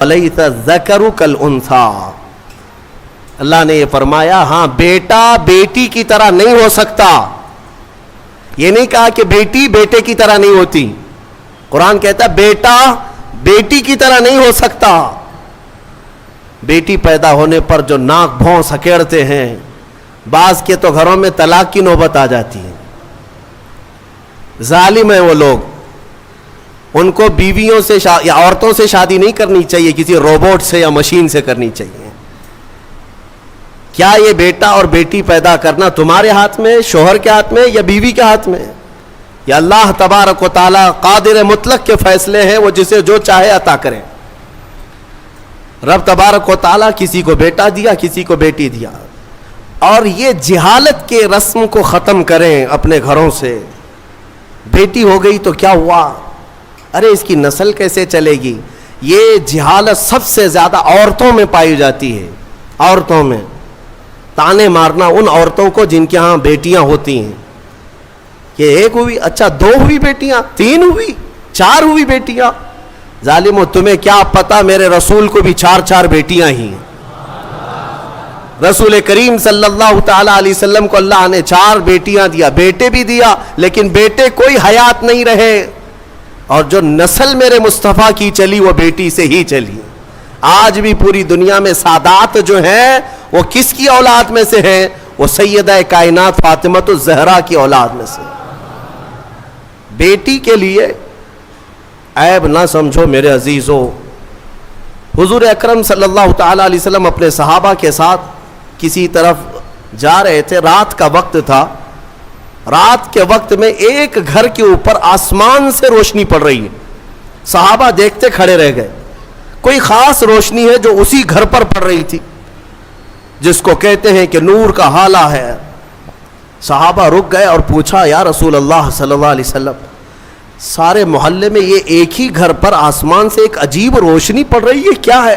وَلَيْسَ الذَّكَرُ كَالْأُنثَىٰ، اللہ نے یہ فرمایا ہاں بیٹا بیٹی کی طرح نہیں ہو سکتا. یہ نہیں کہا کہ بیٹی بیٹے کی طرح نہیں ہوتی. قرآن کہتا ہے بیٹا بیٹی کی طرح نہیں ہو سکتا. بیٹی پیدا ہونے پر جو ناک بھون سکیڑتے ہیں، بعض کے تو گھروں میں طلاق کی نوبت آ جاتی ہے. ظالم ہیں وہ لوگ. ان کو بیویوں سے یا عورتوں سے شادی نہیں کرنی چاہیے، کسی روبوٹ سے یا مشین سے کرنی چاہیے. کیا یہ بیٹا اور بیٹی پیدا کرنا تمہارے ہاتھ میں، شوہر کے ہاتھ میں یا بیوی کے ہاتھ میں؟ یا اللہ تبارک و تعالی قادر مطلق کے فیصلے ہیں، وہ جسے جو چاہے عطا کرے. رب تبارک و تعالی کسی کو بیٹا دیا، کسی کو بیٹی دیا. اور یہ جہالت کے رسم کو ختم کریں اپنے گھروں سے. بیٹی ہو گئی تو کیا ہوا؟ ارے اس کی نسل کیسے چلے گی؟ یہ جہالت سب سے زیادہ عورتوں میں پائی جاتی ہے. عورتوں میں تانے مارنا ان عورتوں کو جن کے ہاں بیٹیاں ہوتی ہیں کہ ایک ہوئی، اچھا 2 ہوئی بیٹیاں، 3 ہوئی، 4 ہوئی بیٹیاں. ظالمو تمہیں کیا پتا میرے رسول کو بھی 4 بیٹیاں ہی ہیں. رسول کریم صلی اللہ تعالی علیہ وسلم کو اللہ نے 4 بیٹیاں دیا، بیٹے بھی دیا، لیکن بیٹے کوئی حیات نہیں رہے. اور جو نسل میرے مصطفیٰ کی چلی وہ بیٹی سے ہی چلی. آج بھی پوری دنیا میں سادات جو ہیں وہ کس کی اولاد میں سے ہیں؟ وہ سیدہ کائنات فاطمہ الزہرا کی اولاد میں سے. بیٹی کے لیے عیب نہ سمجھو میرے عزیزو. حضور اکرم صلی اللہ تعالی علیہ وسلم اپنے صحابہ کے ساتھ کسی طرف جا رہے تھے. رات کا وقت تھا. رات کے وقت میں ایک گھر کے اوپر آسمان سے روشنی پڑ رہی ہے. صحابہ دیکھتے کھڑے رہ گئے. کوئی خاص روشنی ہے جو اسی گھر پر پڑ رہی تھی، جس کو کہتے ہیں کہ نور کا حالہ ہے. صحابہ رک گئے اور پوچھا یا رسول اللہ صلی اللہ علیہ وسلم، سارے محلے میں یہ ایک ہی گھر پر آسمان سے ایک عجیب روشنی پڑ رہی ہے، کیا ہے،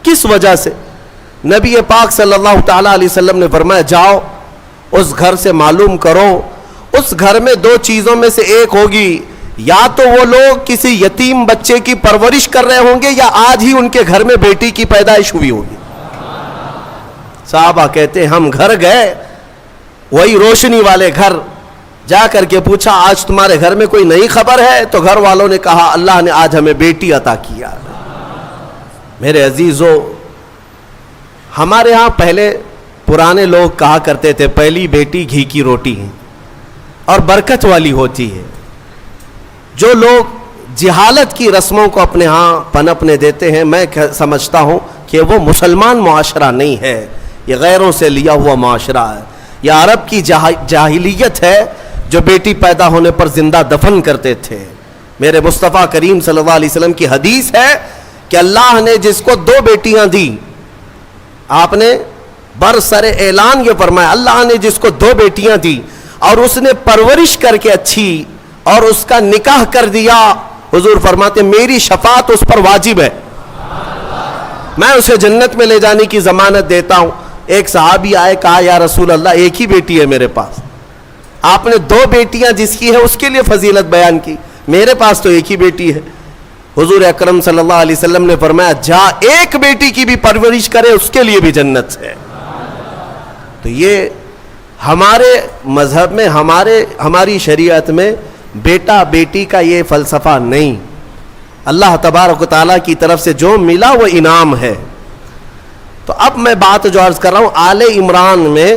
کس وجہ سے؟ نبی پاک صلی اللہ تعالی علیہ وسلم نے فرمایا جاؤ اس گھر سے معلوم کرو. اس گھر میں 2 چیزوں میں سے ایک ہوگی، یا تو وہ لوگ کسی یتیم بچے کی پرورش کر رہے ہوں گے، یا آج ہی ان کے گھر میں بیٹی کی پیدائش ہوئی ہوگی. صحابہ کہتے ہیں ہم گھر گئے، وہی روشنی والے گھر. جا کر کے پوچھا آج تمہارے گھر میں کوئی نئی خبر ہے؟ تو گھر والوں نے کہا اللہ نے آج ہمیں بیٹی عطا کیا. میرے عزیزو، ہمارے ہاں پہلے پرانے لوگ کہا کرتے تھے پہلی بیٹی گھی کی روٹی ہے اور برکت والی ہوتی ہے. جو لوگ جہالت کی رسموں کو اپنے ہاں پنپنے دیتے ہیں، میں سمجھتا ہوں کہ وہ مسلمان معاشرہ نہیں ہے، یہ غیروں سے لیا ہوا معاشرہ ہے. یہ عرب کی جاہلیت ہے جو بیٹی پیدا ہونے پر زندہ دفن کرتے تھے. میرے مصطفیٰ کریم صلی اللہ علیہ وسلم کی حدیث ہے کہ اللہ نے جس کو 2 بیٹیاں دی، آپ نے برسر اعلان یہ فرمایا اللہ نے جس کو 2 بیٹیاں دی اور اس نے پرورش کر کے اچھی اور اس کا نکاح کر دیا، حضور فرماتے میری شفاعت اس پر واجب ہے، میں اسے جنت میں لے جانے کی ضمانت دیتا ہوں. ایک صحابی آئے، کہا یا رسول اللہ ایک ہی بیٹی ہے میرے پاس. آپ نے 2 بیٹیاں جس کی ہے اس کے لیے فضیلت بیان کی، میرے پاس تو ایک ہی بیٹی ہے. حضور اکرم صلی اللہ علیہ وسلم نے فرمایا جا ایک بیٹی کی بھی پرورش کرے، اس کے لیے بھی جنت ہے. تو یہ ہمارے مذہب میں، ہماری شریعت میں بیٹا بیٹی کا یہ فلسفہ نہیں. اللہ تبارک و تعالیٰ کی طرف سے جو ملا وہ انعام ہے. تو اب میں بات جو عرض کر رہا ہوں، آل عمران میں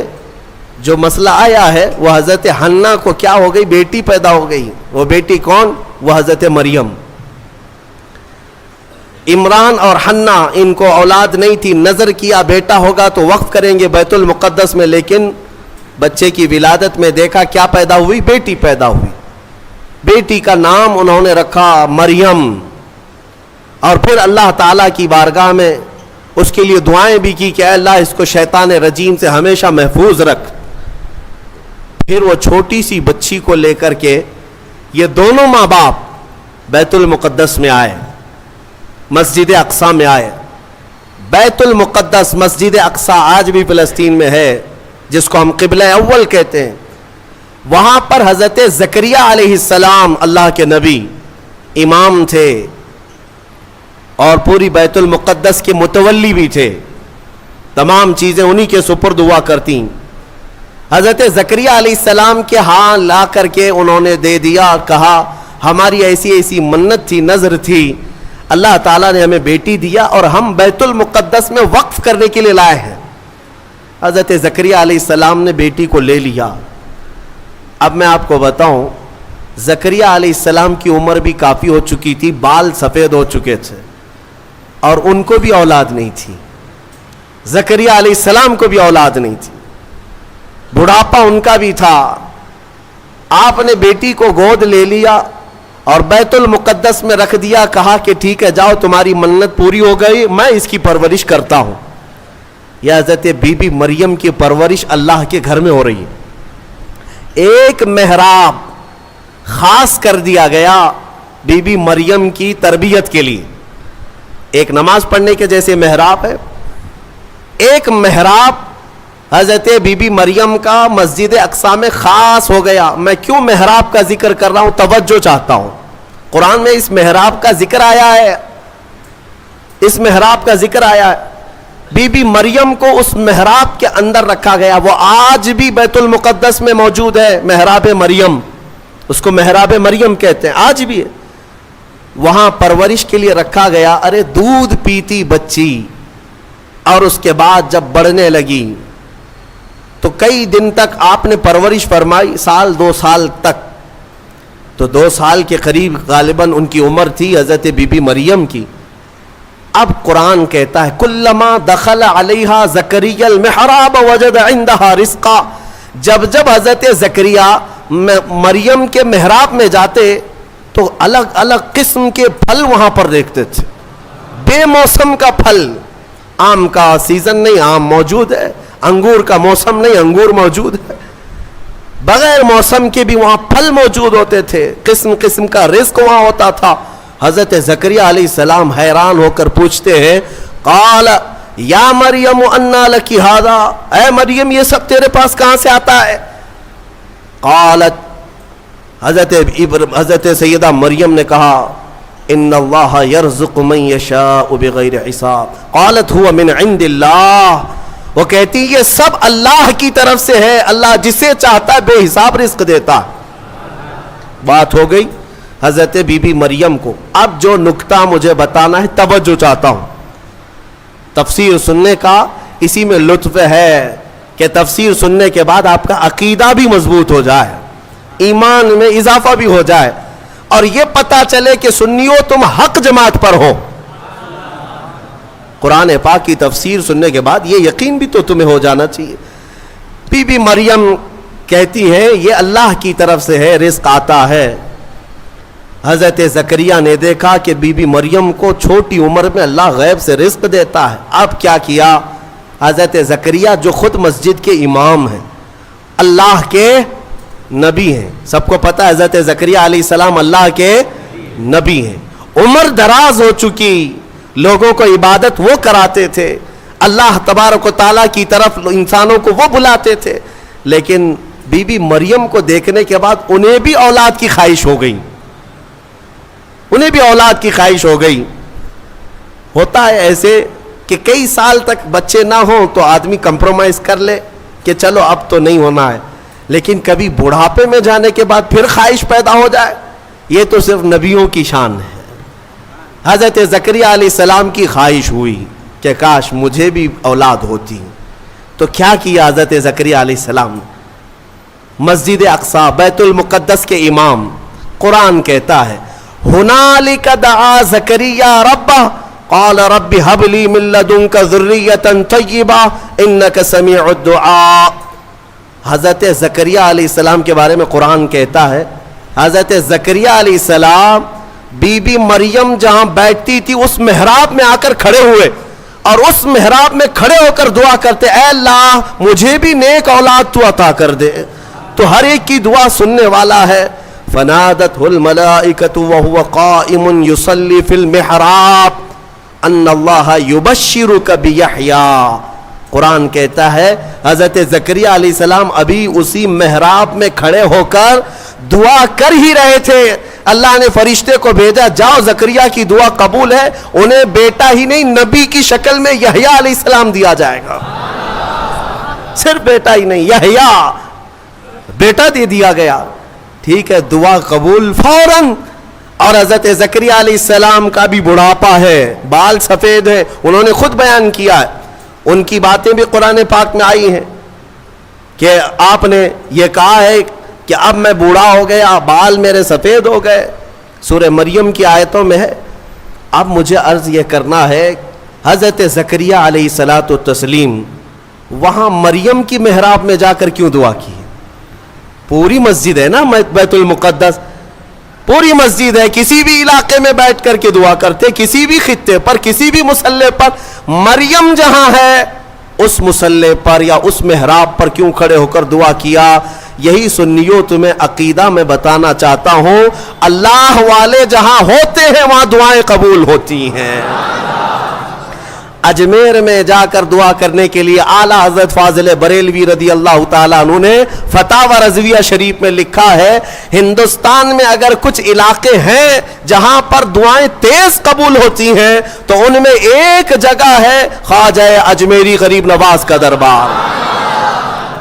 جو مسئلہ آیا ہے وہ حضرت حنہ کو کیا ہو گئی؟ بیٹی پیدا ہو گئی. وہ بیٹی کون؟ وہ حضرت مریم. عمران اور حنہ ان کو اولاد نہیں تھی، نظر کیا بیٹا ہوگا تو وقف کریں گے بیت المقدس میں، لیکن بچے کی ولادت میں دیکھا کیا پیدا ہوئی؟ بیٹی پیدا ہوئی. بیٹی کا نام انہوں نے رکھا مریم. اور پھر اللہ تعالیٰ کی بارگاہ میں اس کے لیے دعائیں بھی کی کہ اے اللہ اس کو شیطان رجیم سے ہمیشہ محفوظ رکھ. پھر وہ چھوٹی سی بچی کو لے کر کے یہ دونوں ماں باپ بیت المقدس میں آئے، مسجد اقصی میں آئے. بیت المقدس مسجد اقصی آج بھی فلسطین میں ہے، جس کو ہم قبلہ اول کہتے ہیں. وہاں پر حضرت زکریا علیہ السلام اللہ کے نبی امام تھے، اور پوری بیت المقدس کے متولی بھی تھے، تمام چیزیں انہی کے سپرد ہوا کرتی. حضرت زکریہ علیہ السلام کے ہاں لا کر کے انہوں نے دے دیا اور کہا ہماری ایسی ایسی منت تھی، نظر تھی، اللہ تعالیٰ نے ہمیں بیٹی دیا اور ہم بیت المقدس میں وقف کرنے کے لیے لائے ہیں. حضرت زکریہ علیہ السلام نے بیٹی کو لے لیا. اب میں آپ کو بتاؤں، زکریہ علیہ السلام کی عمر بھی کافی ہو چکی تھی، بال سفید ہو چکے تھے اور ان کو بھی اولاد نہیں تھی. زکریہ علیہ السلام کو بھی اولاد نہیں تھی، بڑھاپا ان کا بھی تھا. آپ نے بیٹی کو گود لے لیا اور بیت المقدس میں رکھ دیا، کہا کہ ٹھیک ہے جاؤ تمہاری منت پوری ہو گئی، میں اس کی پرورش کرتا ہوں. یہ حضرت بی بی مریم کی پرورش اللہ کے گھر میں ہو رہی ہے. ایک محراب خاص کر دیا گیا بی بی مریم کی تربیت کے لیے. ایک نماز پڑھنے کے جیسے محراب ہے، ایک محراب حضرت بی بی مریم کا مسجد اقصی میں خاص ہو گیا. میں کیوں محراب کا ذکر کر رہا ہوں؟ توجہ چاہتا ہوں. قرآن میں اس محراب کا ذکر آیا ہے، اس محراب کا ذکر آیا ہے. بی بی مریم کو اس محراب کے اندر رکھا گیا. وہ آج بھی بیت المقدس میں موجود ہے، محراب مریم، اس کو محراب مریم کہتے ہیں، آج بھی ہے. وہاں پرورش کے لیے رکھا گیا. ارے دودھ پیتی بچی، اور اس کے بعد جب بڑھنے لگی تو کئی دن تک آپ نے پرورش فرمائی، سال 2 سال تک. تو 2 سال کے قریب غالباً ان کی عمر تھی حضرت بی بی مریم کی. اب قرآن کہتا ہے کلما دخل علیہا زکریا المحراب وجد عندها رزقا. جب جب حضرت زکریا مریم کے محراب میں جاتے تو الگ الگ قسم کے پھل وہاں پر دیکھتے تھے. بے موسم کا پھل، آم کا سیزن نہیں آم موجود ہے، انگور کا موسم نہیں انگور موجود ہے، بغیر موسم کے بھی وہاں پھل موجود ہوتے تھے، قسم قسم کا رزق وہاں ہوتا تھا. حضرت زکریہ علیہ السلام حیران ہو کر پوچھتے ہیں قال یا مریم انا لکی ھذا، اے مریم یہ سب تیرے پاس کہاں سے آتا ہے؟ قالت، حضرت سیدہ مریم نے کہا ان اللہ یرزق من یشاء بغیر حساب. قالت هو من عند اللہ، وہ کہتی یہ سب اللہ کی طرف سے ہے، اللہ جسے چاہتا ہے بے حساب رزق دیتا. بات ہو گئی حضرت بی بی مریم کو. اب جو نکتہ مجھے بتانا ہے توجہ چاہتا ہوں. تفسیر سننے کا اسی میں لطف ہے کہ تفسیر سننے کے بعد آپ کا عقیدہ بھی مضبوط ہو جائے، ایمان میں اضافہ بھی ہو جائے، اور یہ پتا چلے کہ سنیو تم حق جماعت پر ہو. قرآن پاک کی تفسیر سننے کے بعد یہ یقین بھی تو تمہیں ہو جانا چاہیے. بی بی مریم کہتی ہے یہ اللہ کی طرف سے ہے، رزق آتا ہے. حضرت زکریا نے دیکھا کہ بی بی مریم کو چھوٹی عمر میں اللہ غیب سے رزق دیتا ہے. اب کیا کیا حضرت زکریا جو خود مسجد کے امام ہیں، اللہ کے نبی ہیں، سب کو پتہ ہے حضرت زکریا علیہ السلام اللہ کے نبی ہیں، عمر دراز ہو چکی، لوگوں کو عبادت وہ کراتے تھے، اللہ تبارک و تعالیٰ کی طرف انسانوں کو وہ بلاتے تھے. لیکن بی بی مریم کو دیکھنے کے بعد انہیں بھی اولاد کی خواہش ہو گئی، انہیں بھی اولاد کی خواہش ہو گئی. ہوتا ہے ایسے کہ کئی سال تک بچے نہ ہوں تو آدمی کمپرومائز کر لے کہ چلو اب تو نہیں ہونا ہے، لیکن کبھی بڑھاپے میں جانے کے بعد پھر خواہش پیدا ہو جائے، یہ تو صرف نبیوں کی شان ہے. حضرت زکریا علیہ السلام کی خواہش ہوئی کہ کاش مجھے بھی اولاد ہوتی. تو کیا کیا حضرت زکریا علیہ السلام نے؟ مسجد اقصی بیت المقدس کے امام، قرآن کہتا ہے ہنالک دعا زکریا ربہ قال رب ہب لی من لدنک ذریۃ طیبہ انک سمیع الدعاء. حضرت زکریا علیہ السلام کے بارے میں قرآن کہتا ہے حضرت زکریا علیہ السلام بی بی مریم جہاں بیٹھتی تھی اس محراب میں آ کر کھڑے ہوئے اور اس محراب میں کھڑے ہو کر دعا کرتے اے اللہ مجھے بھی نیک اولاد تو عطا کر دے. تو ہر ایک کی دعا سننے والا ہے. فنادته الملائکۃ وهو قائم یصلی فی المحراب ان اللہ یبشرک بیحییٰ. قرآن کہتا ہے حضرت زکریا علیہ السلام ابھی اسی محراب میں کھڑے ہو کر دعا کر ہی رہے تھے. اللہ نے فرشتے کو بھیجا، جاؤ زکریا کی دعا قبول ہے، انہیں بیٹا ہی نہیں نبی کی شکل میں یحییٰ علیہ السلام دیا جائے گا. صرف بیٹا ہی نہیں، یحییٰ بیٹا دے دیا گیا. ٹھیک ہے، دعا قبول فوراً. اور حضرت زکریا علیہ السلام کا بھی بڑھاپا ہے، بال سفید ہے، انہوں نے خود بیان کیا ہے، ان کی باتیں بھی قرآن پاک میں آئی ہیں کہ آپ نے یہ کہا ہے کہ اب میں بوڑھا ہو گیا، بال میرے سفید ہو گئے. سورہ مریم کی آیتوں میں ہے. اب مجھے عرض یہ کرنا ہے، حضرت زکریا علیہ الصلاۃ والتسلیم وہاں مریم کی محراب میں جا کر کیوں دعا کی؟ پوری مسجد ہے نا بیت المقدس، پوری مسجد ہے، کسی بھی علاقے میں بیٹھ کر کے دعا کرتے، کسی بھی خطے پر، کسی بھی مصلی پر. مریم جہاں ہے اس مصلی پر یا اس محراب پر کیوں کھڑے ہو کر دعا کیا؟ یہی سنیوں تمہیں عقیدہ میں بتانا چاہتا ہوں، اللہ والے جہاں ہوتے ہیں وہاں دعائیں قبول ہوتی ہیں. اجمیر میں جا کر دعا کرنے کے لیے اعلیٰ حضرت فاضل بریلوی رضی اللہ تعالیٰ عنہ نے فتاوی رضویہ شریف میں لکھا ہے، ہندوستان میں اگر کچھ علاقے ہیں جہاں پر دعائیں تیز قبول ہوتی ہیں تو ان میں ایک جگہ ہے خواجہ اجمیری غریب نواز کا دربار.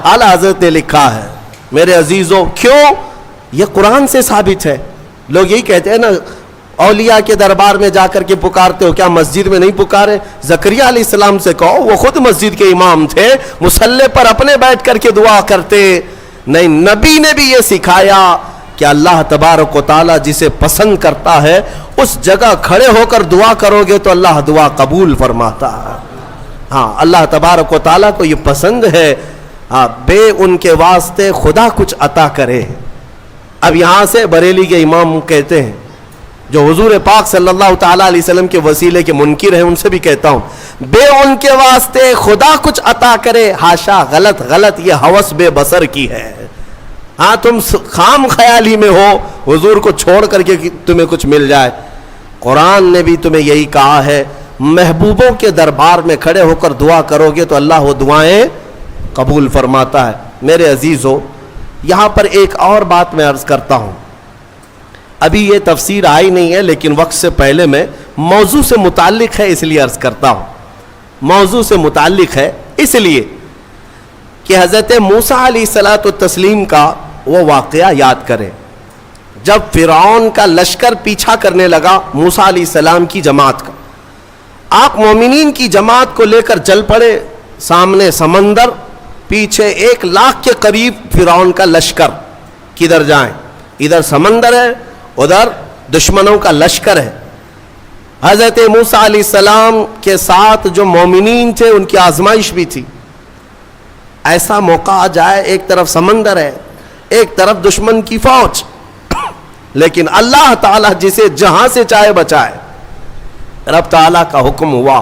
اعلیٰ حضرت نے لکھا ہے. میرے عزیزوں، کیوں؟ یہ قرآن سے ثابت ہے. لوگ یہی کہتے ہیں نا اولیاء کے دربار میں جا کر کے پکارتے ہو، کیا مسجد میں نہیں پکارے؟ زکریا علیہ السلام سے کہو، وہ خود مسجد کے امام تھے، مصلی پر اپنے بیٹھ کر کے دعا کرتے. نہیں، نبی نے بھی یہ سکھایا کہ اللہ تبارک و تعالی جسے پسند کرتا ہے اس جگہ کھڑے ہو کر دعا کرو گے تو اللہ دعا قبول فرماتا ہے. ہاں، اللہ تبارک و تعالی کو یہ پسند ہے ہاں بے ان کے واسطے خدا کچھ عطا کرے. اب یہاں سے بریلی کے امام کہتے ہیں جو حضور پاک صلی اللہ تعالیٰ علیہ وسلم کے وسیلے کے منکر ہیں، ان سے بھی کہتا ہوں بے ان کے واسطے خدا کچھ عطا کرے. ہاشا، غلط غلط، یہ ہوس بے بصر کی ہے. ہاں، تم خام خیالی میں ہو حضور کو چھوڑ کر کے تمہیں کچھ مل جائے. قرآن نے بھی تمہیں یہی کہا ہے، محبوبوں کے دربار میں کھڑے ہو کر دعا کرو گے تو اللہ وہ دعائیں قبول فرماتا ہے. میرے عزیزو، یہاں پر ایک اور بات میں عرض کرتا ہوں. ابھی یہ تفسیر آئی نہیں ہے لیکن وقت سے پہلے میں موضوع سے متعلق ہے اس لیے عرض کرتا ہوں. موضوع سے متعلق ہے اس لیے کہ حضرت موسیٰ علیہ الصلاۃ والتسلیم کا وہ واقعہ یاد کریں جب فرعون کا لشکر پیچھا کرنے لگا موسیٰ علیہ السلام کی جماعت کا. آپ مومنین کی جماعت کو لے کر چل پڑے. سامنے سمندر، پیچھے 1,00,000 کے قریب فرعون کا لشکر. کدھر جائیں؟ ادھر سمندر ہے، ادھر دشمنوں کا لشکر ہے. حضرت موسیٰ علیہ السلام کے ساتھ جو مومنین تھے ان کی آزمائش بھی تھی. ایسا موقع آ جائے، ایک طرف سمندر ہے، ایک طرف دشمن کی فوج، لیکن اللہ تعالیٰ جسے جہاں سے چاہے بچائے. رب تعالیٰ کا حکم ہوا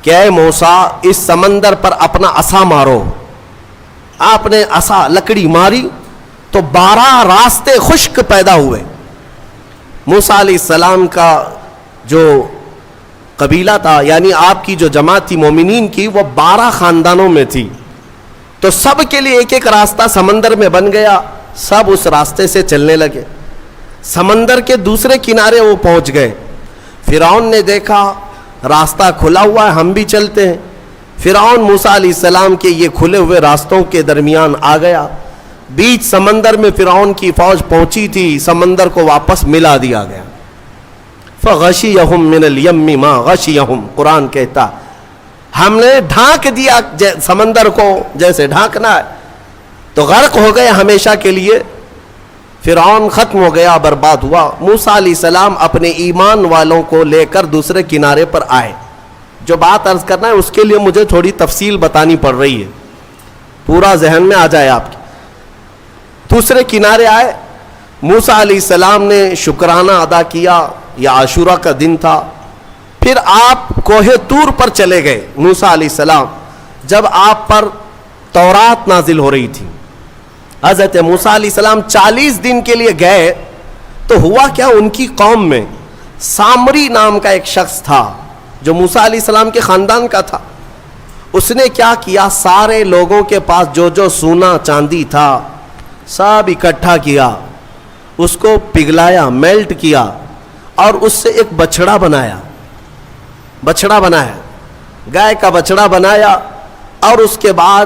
کہ اے موسیٰ اس سمندر پر اپنا عصا مارو. آپ نے عصا لکڑی ماری تو 12 راستے خشک پیدا ہوئے. موسیٰ علیہ السلام کا جو قبیلہ تھا، یعنی آپ کی جو جماعت تھی مومنین کی، وہ 12 خاندانوں میں تھی، تو سب کے لیے ایک ایک راستہ سمندر میں بن گیا. سب اس راستے سے چلنے لگے. سمندر کے دوسرے کنارے وہ پہنچ گئے. فرعون نے دیکھا راستہ کھلا ہوا ہے، ہم بھی چلتے ہیں. فرعون موسیٰ علیہ السلام کے یہ کھلے ہوئے راستوں کے درمیان آ گیا. بیچ سمندر میں فرعون کی فوج پہنچی تھی، سمندر کو واپس ملا دیا گیا. فَغَشِيَهُمْ مِنَ الْيَمِّ مَا غَشِيَهُمْ، قرآن کہتا ہم نے ڈھانک دیا سمندر کو جیسے ڈھانکنا ہے، تو غرق ہو گئے ہمیشہ کے لیے. فرعون ختم ہو گیا، برباد ہوا. موسیٰ علیہ السلام اپنے ایمان والوں کو لے کر دوسرے کنارے پر آئے. جو بات عرض کرنا ہے اس کے لیے مجھے تھوڑی تفصیل بتانی پڑ رہی ہے، پورا ذہن میں آ جائے آپ کے. دوسرے کنارے آئے. موسیٰ علیہ السلام نے شکرانہ ادا کیا. یہ عاشورہ کا دن تھا. پھر آپ کوہ طور پر چلے گئے. موسیٰ علیہ السلام جب آپ پر تورات نازل ہو رہی تھی، حضرت موسیٰ علیہ السلام 40 دن کے لیے گئے تو ہوا کیا، ان کی قوم میں سامری نام کا ایک شخص تھا جو موسیٰ علیہ السلام کے خاندان کا تھا. اس نے کیا کیا، سارے لوگوں کے پاس جو جو سونا چاندی تھا سب اکٹھا کیا اس کو پگھلایا، میلٹ کیا اور اس سے ایک بچڑا بنایا، گائے کا بچڑا بنایا، اور اس کے بعد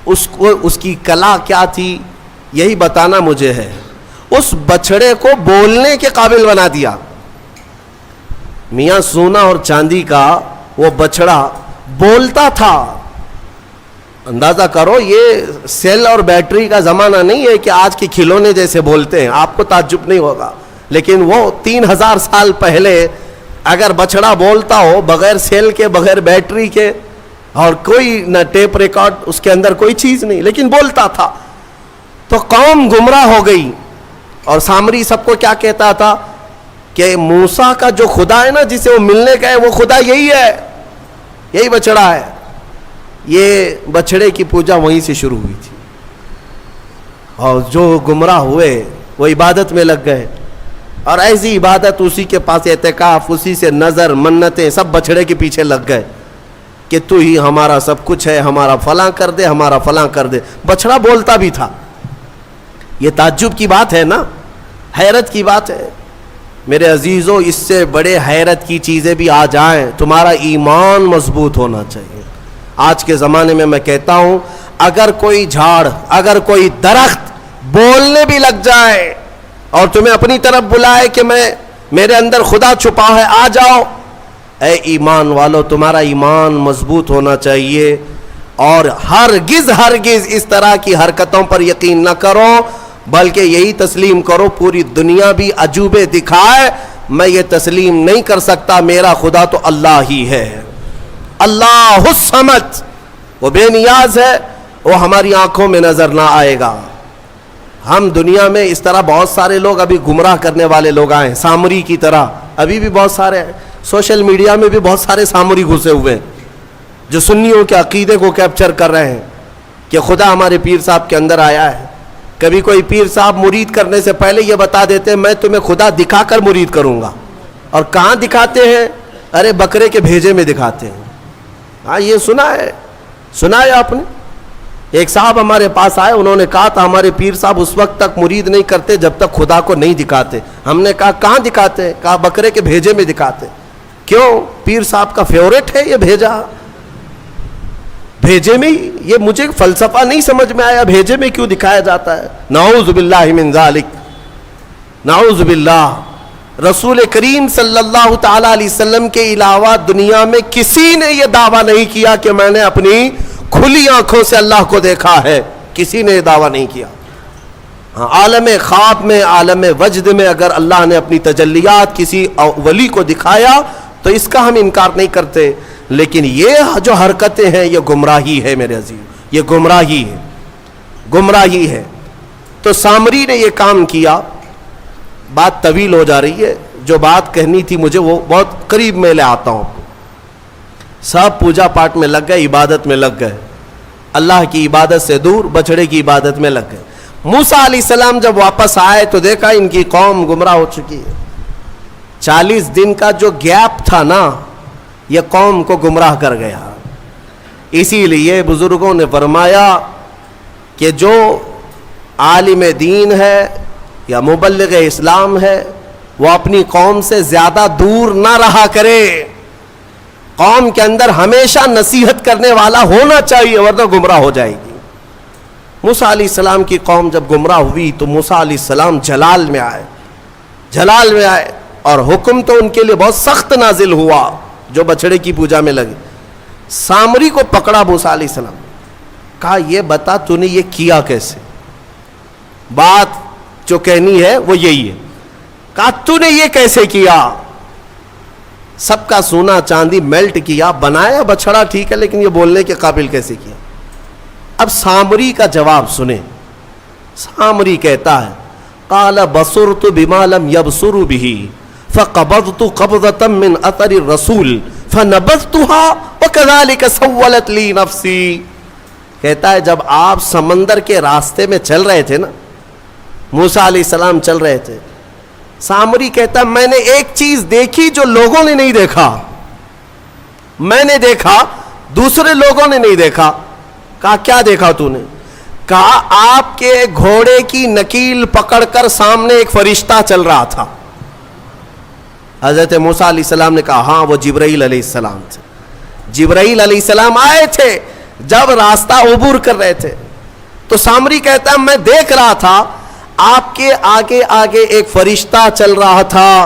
اس کی کلا کیا تھی یہی بتانا مجھے ہے، اس بچڑے کو بولنے کے قابل بنا دیا۔ میاں سونا اور چاندی کا وہ بچڑا بولتا تھا۔ اندازہ کرو، یہ سیل اور بیٹری کا زمانہ نہیں ہے کہ آج کے کھلونے جیسے بولتے ہیں، آپ کو تعجب نہیں ہوگا، لیکن وہ 3000 سال پہلے اگر بچڑا بولتا ہو بغیر سیل کے، بغیر بیٹری کے، اور کوئی نہ ٹیپ ریکارڈ اس کے اندر کوئی چیز نہیں، لیکن بولتا تھا، تو قوم گمراہ ہو گئی۔ اور سامری سب کو کیا کہتا تھا کہ موسیٰ کا جو خدا ہے نا جسے وہ ملنے گئے، وہ خدا یہی ہے، یہی بچڑا ہے۔ یہ بچڑے کی پوجا وہیں سے شروع ہوئی تھی، اور جو گمراہ ہوئے وہ عبادت میں لگ گئے، اور ایسی عبادت، اسی کے پاس اعتکاف، اسی سے نظر، منتیں، سب بچڑے کے پیچھے لگ گئے کہ تو ہی ہمارا سب کچھ ہے، ہمارا فلاں کر دے، ہمارا فلاں کر دے۔ بچڑا بولتا بھی تھا۔ یہ تعجب کی بات ہے نا، حیرت کی بات ہے میرے عزیزوں۔ اس سے بڑے حیرت کی چیزیں بھی آ جائیں، تمہارا ایمان مضبوط ہونا چاہیے۔ آج کے زمانے میں کہتا ہوں، اگر کوئی جھاڑ، اگر کوئی درخت بولنے بھی لگ جائے اور تمہیں اپنی طرف بلائے کہ میرے اندر خدا چھپا ہے، آ جاؤ، اے ایمان والو، تمہارا ایمان مضبوط ہونا چاہیے، اور ہرگز اس طرح کی حرکتوں پر یقین نہ کرو، بلکہ یہی تسلیم کرو، پوری دنیا بھی عجوبے دکھائے، میں یہ تسلیم نہیں کر سکتا، میرا خدا تو اللہ ہی ہے، اللہ الصمد، وہ بے نیاز ہے، وہ ہماری آنکھوں میں نظر نہ آئے گا۔ ہم دنیا میں اس طرح بہت سارے لوگ ابھی گمراہ کرنے والے لوگ آئے ہیں، سامری کی طرح، ابھی بھی بہت سارے ہیں، سوشل میڈیا میں بھی بہت سارے سامری گھسے ہوئے ہیں جو سنیوں کے عقیدے کو کیپچر کر رہے ہیں کہ خدا ہمارے پیر صاحب کے اندر آیا ہے۔ کبھی کوئی پیر صاحب مرید کرنے سے پہلے یہ بتا دیتے ہیں میں تمہیں خدا دکھا کر مرید کروں گا، اور کہاں دکھاتے ہیں؟ ارے بکرے کے بھیجے میں دکھاتے ہیں۔ ہاں، یہ سنا ہے آپ نے؟ ایک صاحب ہمارے پاس آئے، انہوں نے کہا تھا ہمارے پیر صاحب اس وقت تک مرید نہیں کرتے جب تک خدا کو نہیں دکھاتے۔ ہم نے کہا کہاں دکھاتے؟ کہا بکرے کے بھیجے میں دکھاتے۔ کیوں؟ پیر صاحب کا فیورٹ ہے یہ بھیجے میں ہی؟ یہ مجھے فلسفہ نہیں سمجھ میں آیا، بھیجے میں کیوں دکھایا جاتا ہے؟ نعوذ باللہ من ذالک، نعوذ باللہ۔ رسول کریم صلی اللہ تعالی علیہ وسلم کے علاوہ دنیا میں کسی نے یہ دعویٰ نہیں کیا کہ میں نے اپنی کھلی آنکھوں سے اللہ کو دیکھا ہے، کسی نے یہ دعویٰ نہیں کیا۔ ہاں، عالم خواب میں، عالم وجد میں اگر اللہ نے اپنی تجلیات کسی ولی کو دکھایا تو اس کا ہم انکار نہیں کرتے، لیکن یہ جو حرکتیں ہیں یہ گمراہی ہے میرے عزیز، یہ گمراہی ہے۔ تو سامری نے یہ کام کیا۔ بات طویل ہو جا رہی ہے، جو بات کہنی تھی مجھے وہ بہت قریب میں لے آتا ہوں۔ سب پوجا پاٹ میں لگ گئے، عبادت میں لگ گئے، اللہ کی عبادت سے دور بچڑے کی عبادت میں لگ گئے۔ موسیٰ علیہ السلام جب واپس آئے تو دیکھا ان کی قوم گمراہ ہو چکی ہے۔ 40 دن کا جو گیپ تھا نا، یہ قوم کو گمراہ کر گیا۔ اسی لیے بزرگوں نے فرمایا کہ جو عالم دین ہے یا مبلغ اسلام ہے وہ اپنی قوم سے زیادہ دور نہ رہا کرے، قوم کے اندر ہمیشہ نصیحت کرنے والا ہونا چاہیے، ورنہ گمراہ ہو جائے گی۔ موسیٰ علیہ السلام کی قوم جب گمراہ ہوئی تو موسیٰ علیہ السلام جلال میں آئے، اور حکم تو ان کے لیے بہت سخت نازل ہوا جو بچڑے کی پوجا میں لگے۔ سامری کو پکڑا موسیٰ علیہ السلام، کہا یہ بتا تو نے یہ کیا کیسے؟ بات جو کہنی ہے وہ یہی ہے۔ کہا تو نے یہ کیسے کیا؟ سب کا سونا چاندی میلٹ کیا، بنایا بچڑا ٹھیک ہے، لیکن یہ بولنے کے قابل کیسے کیا؟ اب سامری کا جواب سنیں۔ سامری کہتا ہے قال بصرت بما لم يبصروا به فقبضت قبضة من اثر الرسول فنبذتها وكذلك سولت لي نفسي۔ کہتا ہے جب آپ سمندر کے راستے میں چل رہے تھے نا، موسیٰ علیہ السلام چل رہے تھے، سامری کہتا ہے میں نے ایک چیز دیکھی جو لوگوں نے نہیں دیکھا، میں نے دیکھا دوسرے لوگوں نے نہیں دیکھا۔ کہا کیا دیکھا تو نے؟ کہا آپ کے گھوڑے کی نکیل پکڑ کر سامنے ایک فرشتہ چل رہا تھا. حضرت موسیٰ علیہ السلام نے کہا ہاں وہ جبرائیل علیہ السلام تھے. جبرائیل علیہ السلام آئے تھے جب راستہ عبور کر رہے تھے. تو سامری کہتا ہے میں دیکھ رہا تھا آپ کے آگے آگے ایک فرشتہ چل رہا تھا.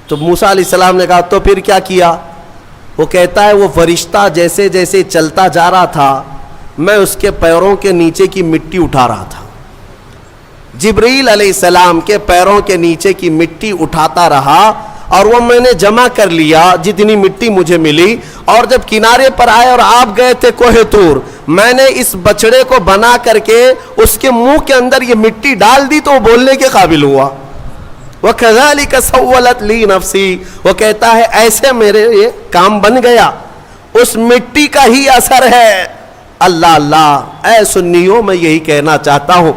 تو موسیٰ علیہ السلام نے کہا تو پھر کیا کیا؟ وہ کہتا ہے وہ فرشتہ جیسے جیسے چلتا جا رہا تھا میں اس کے پیروں کے نیچے کی مٹی اٹھا رہا تھا. جبرائیل علیہ السلام کے پیروں کے نیچے کی مٹی اٹھاتا رہا اور وہ میں نے جمع کر لیا جتنی مٹی مجھے ملی. اور جب کنارے پر آئے اور آپ گئے تھے کوہ طور, میں نے اس بچڑے کو بنا کر کے اس کے منہ کے اندر یہ مٹی ڈال دی تو وہ بولنے کے قابل ہوا. وَكَذَلِكَ سَوَّلَتْ لِي نَفْسِي, وہ کہتا ہے ایسے میرے یہ کام بن گیا, اس مٹی کا ہی اثر ہے. اللہ اللہ اے سنیوں میں یہی کہنا چاہتا ہوں,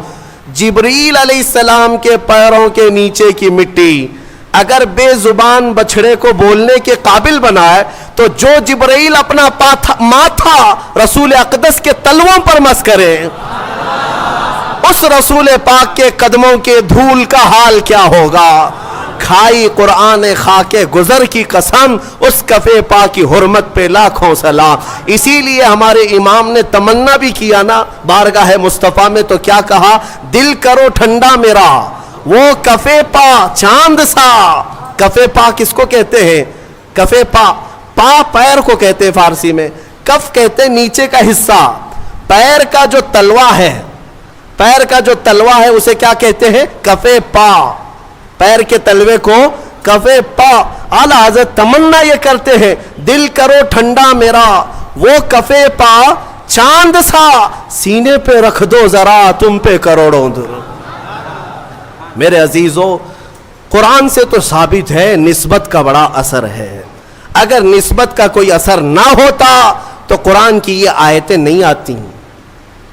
جبرائیل علیہ السلام کے پیروں کے نیچے کی مٹی اگر بے زبان بچڑے کو بولنے کے قابل بنائے تو جو جبرائیل اپنا ماتھا رسول اقدس کے تلووں پر مس کرے, اس رسول پاک کے قدموں کے دھول کا حال کیا ہوگا. کھائی قرآن خاک گزر کی قسم, اس کفے پاک کی حرمت پہ لاکھوں سلام. اسی لیے ہمارے امام نے تمنا بھی کیا نا بارگاہ مصطفیٰ میں, تو کیا کہا, دل کرو ٹھنڈا میرا وہ کفے پا چاند سا. کفے پا کس کو کہتے ہیں؟ کفے پا, پا پیر کو کہتے ہیں فارسی میں, کف کہتے ہیں نیچے کا حصہ. پیر کا جو تلوا ہے, پیر کا جو تلوا ہے اسے کیا کہتے ہیں؟ کفے پا. پیر کے تلوے کو کفے پا. اعلیٰ حضرت تمنا یہ کرتے ہیں دل کرو ٹھنڈا میرا وہ کفے پا چاند سا, سینے پہ رکھ دو ذرا تم پہ کروڑوں در. میرے عزیزو, قرآن سے تو ثابت ہے نسبت کا بڑا اثر ہے. اگر نسبت کا کوئی اثر نہ ہوتا تو قرآن کی یہ آیتیں نہیں آتی.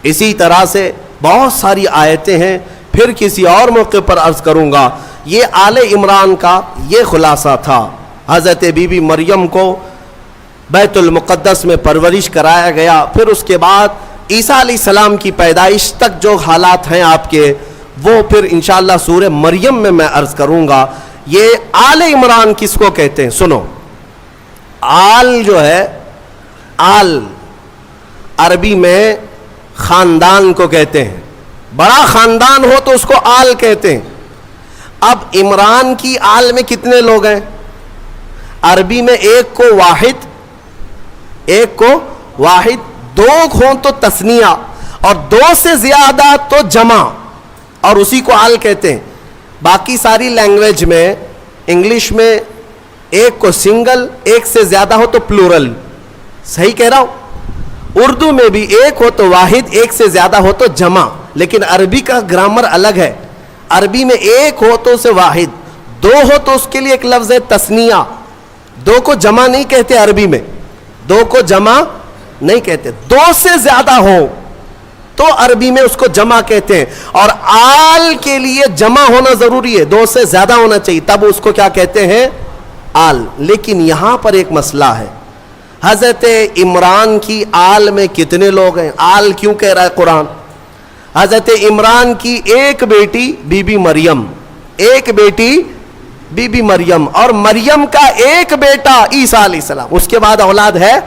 اسی طرح سے بہت ساری آیتیں ہیں, پھر کسی اور موقع پر عرض کروں گا. یہ آل عمران کا یہ خلاصہ تھا. حضرت بی بی مریم کو بیت المقدس میں پرورش کرایا گیا, پھر اس کے بعد عیسیٰ علیہ السلام کی پیدائش تک جو حالات ہیں آپ کے, وہ پھر انشاءاللہ سورہ مریم میں عرض کروں گا. یہ آل عمران کس کو کہتے ہیں؟ سنو, آل جو ہے, آل عربی میں خاندان کو کہتے ہیں. بڑا خاندان ہو تو اس کو آل کہتے ہیں. اب عمران کی آل میں کتنے لوگ ہیں؟ عربی میں ایک کو واحد, ایک کو واحد, دو ہوں تو تثنیہ, اور دو سے زیادہ تو جمع, اور اسی کو آل کہتے ہیں. باقی ساری لینگویج میں, انگلش میں ایک کو سنگل, ایک سے زیادہ ہو تو پلورل. صحیح کہہ رہا ہوں؟ اردو میں بھی ایک ہو تو واحد, ایک سے زیادہ ہو تو جمع, لیکن عربی کا گرامر الگ ہے. عربی میں ایک ہو تو اسے واحد, دو ہو تو اس کے لیے ایک لفظ ہے تثنیہ. دو کو جمع نہیں کہتے عربی میں, دو کو جمع نہیں کہتے. دو سے زیادہ ہو تو عربی میں اس کو جمع کہتے ہیں. اور آل کے لیے جمع ہونا ضروری ہے, دو سے زیادہ ہونا چاہیے, تب اس کو کیا کہتے ہیں؟ آل. لیکن یہاں پر ایک مسئلہ ہے, حضرت عمران کی آل میں کتنے لوگ ہیں؟ آل کیوں کہہ رہا ہے قرآن؟ حضرت عمران کی ایک بیٹی بی بی مریم, ایک بیٹی بی بی مریم, اور مریم کا ایک بیٹا عیسیٰ علیہ السلام. اس کے بعد اولاد ہے؟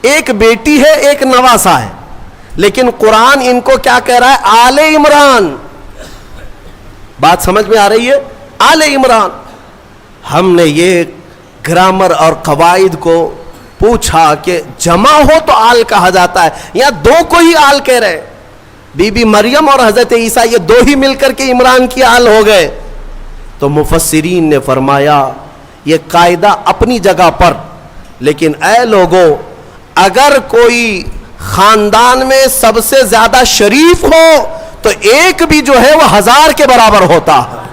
ایک بیٹی ہے, ایک نواسا ہے. لیکن قرآن ان کو کیا کہہ رہا ہے؟ آل عمران. بات سمجھ میں آ رہی ہے؟ آل عمران. ہم نے یہ گرامر اور قواعد کو پوچھا کہ جمع ہو تو آل کہا جاتا ہے, یا دو کو ہی آل کہہ رہے؟ بی بی مریم اور حضرت عیسیٰ یہ دو ہی مل کر کے عمران کی آل ہو گئے. تو مفسرین نے فرمایا یہ قاعدہ اپنی جگہ پر, لیکن اے لوگو, اگر کوئی خاندان میں سب سے زیادہ شریف ہو تو ایک بھی جو ہے وہ 1000 کے برابر ہوتا ہے.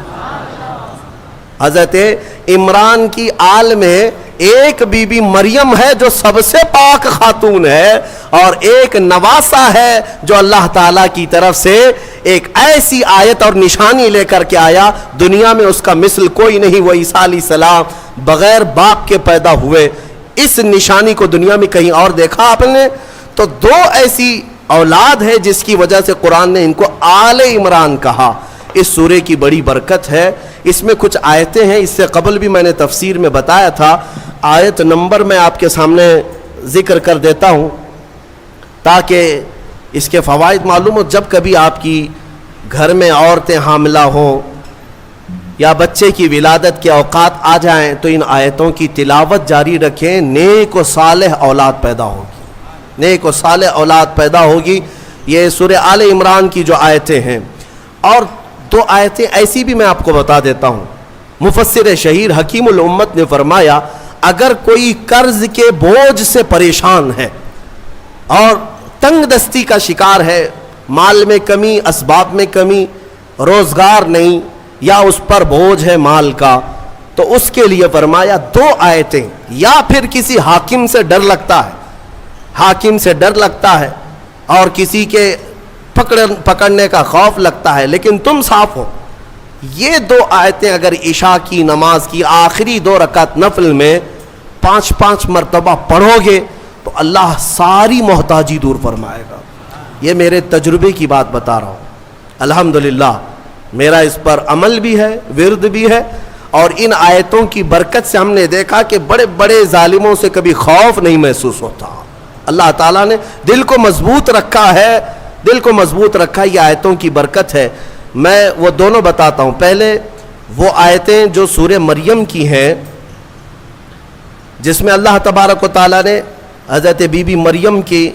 حضرت عمران کی آل میں ایک بی بی مریم ہے جو سب سے پاک خاتون ہے, اور ایک نواسا ہے جو اللہ تعالیٰ کی طرف سے ایک ایسی آیت اور نشانی لے کر کے آیا, دنیا میں اس کا مثل کوئی نہیں. وہ عیسیٰ علیہ السلام بغیر باپ کے پیدا ہوئے, اس نشانی کو دنیا میں کہیں اور دیکھا آپ نے؟ تو دو ایسی اولاد ہے جس کی وجہ سے قرآن نے ان کو آل عمران کہا. اس سورے کی بڑی برکت ہے. اس میں کچھ آیتیں ہیں, اس سے قبل بھی میں نے تفسیر میں بتایا تھا. آیت نمبر میں آپ کے سامنے ذکر کر دیتا ہوں تاکہ اس کے فوائد معلوم ہو. جب کبھی آپ کی گھر میں عورتیں حاملہ ہوں یا بچے کی ولادت کے اوقات آ جائیں تو ان آیتوں کی تلاوت جاری رکھیں. نیک و صالح اولاد پیدا ہوگی, نیک و صالح اولاد پیدا ہوگی. یہ سورہ آل عمران کی جو آیتیں ہیں. اور دو آیتیں ایسی بھی میں آپ کو بتا دیتا ہوں. مفسر شہیر حکیم الامت نے فرمایا اگر کوئی قرض کے بوجھ سے پریشان ہے اور تنگ دستی کا شکار ہے, مال میں کمی, اسباب میں کمی, روزگار نہیں, یا اس پر بوجھ ہے مال کا, تو اس کے لیے فرمایا دو آیتیں. یا پھر کسی حاکم سے ڈر لگتا ہے, حاکم سے ڈر لگتا ہے اور کسی کے پکڑنے کا خوف لگتا ہے, لیکن تم صاف ہو. یہ دو آیتیں اگر عشاء کی نماز کی آخری 2 رکعت نفل میں 5 مرتبہ پڑھو گے تو اللہ ساری محتاجی دور فرمائے گا. یہ میرے تجربے کی بات بتا رہا ہوں. الحمدللہ میرا اس پر عمل بھی ہے, ورد بھی ہے. اور ان آیتوں کی برکت سے ہم نے دیکھا کہ بڑے بڑے ظالموں سے کبھی خوف نہیں محسوس ہوتا. اللہ تعالیٰ نے دل کو مضبوط رکھا ہے, دل کو مضبوط رکھا. یہ آیتوں کی برکت ہے. میں وہ دونوں بتاتا ہوں. پہلے وہ آیتیں جو سورہ مریم کی ہیں جس میں اللہ تبارک و تعالیٰ نے حضرت بی بی مریم کی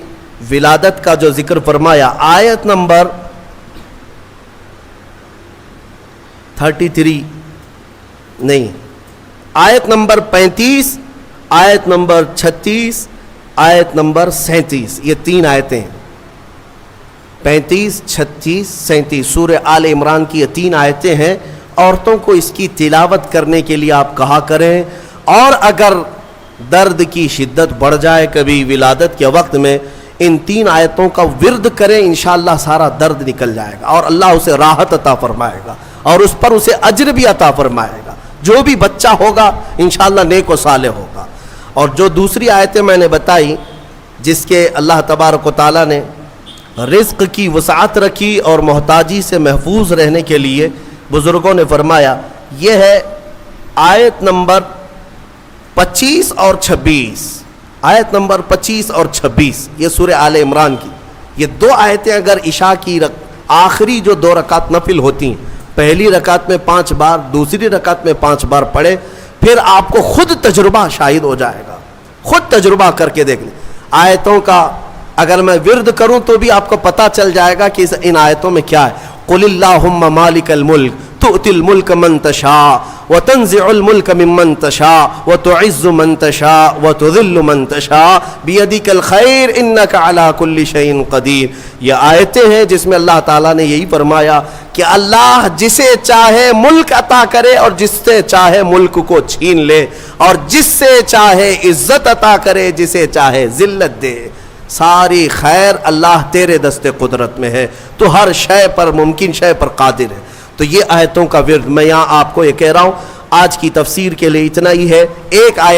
ولادت کا جو ذکر فرمایا. آیت نمبر 33 نہیں, آیت نمبر 35, آیت نمبر 36, آیت نمبر 37. یہ 3 آیتیں ہیں. 35, 36, 37 سورہ آل عمران کی یہ 3 آیتیں ہیں. عورتوں کو اس کی تلاوت کرنے کے لیے آپ کہا کریں. اور اگر درد کی شدت بڑھ جائے کبھی ولادت کے وقت میں, ان 3 آیتوں کا ورد کریں, انشاءاللہ سارا درد نکل جائے گا اور اللہ اسے راحت عطا فرمائے گا اور اس پر اسے اجر بھی عطا فرمائے گا. جو بھی بچہ ہوگا انشاءاللہ نیک و صالح ہوگا. اور جو دوسری آیتیں میں نے بتائی جس کے اللہ تبارک و تعالیٰ نے رزق کی وسعت رکھی اور محتاجی سے محفوظ رہنے کے لیے بزرگوں نے فرمایا, یہ ہے آیت نمبر 25 اور 26. آیت نمبر 25 اور 26 یہ سورہ آل عمران کی. یہ 2 آیتیں اگر عشاء کی آخری جو 2 رکعت نفل ہوتی ہیں, پہلی رکعت میں 5 بار, دوسری رکعت میں 5 بار پڑھے, پھر آپ کو خود تجربہ شاہد ہو جائے گا. خود تجربہ کر کے دیکھ لیں. آیتوں کا اگر میں ورد کروں تو بھی آپ کو پتہ چل جائے گا کہ ان آیتوں میں کیا ہے. قل اللہم مالک الملک تؤتی الملک من تشاء وتنزع الملک ممن تشاء وتعز من تشاء وتذل من تشاء بیدک الخیر انک علی کل شیء قدیر. یہ آیتیں ہیں جس میں اللہ تعالیٰ نے یہی فرمایا کہ اللہ جسے چاہے ملک عطا کرے اور جس سے چاہے ملک کو چھین لے, اور جس سے چاہے عزت عطا کرے, جسے چاہے ذلت دے. ساری خیر اللہ تیرے دست قدرت میں ہے, تو ہر شے پر, ممکن شے پر قادر ہے. تو یہ آیتوں کا ورد میں یہاں آپ کو یہ کہہ رہا ہوں. آج کی تفسیر کے لیے اتنا ہی ہے. ایک آیت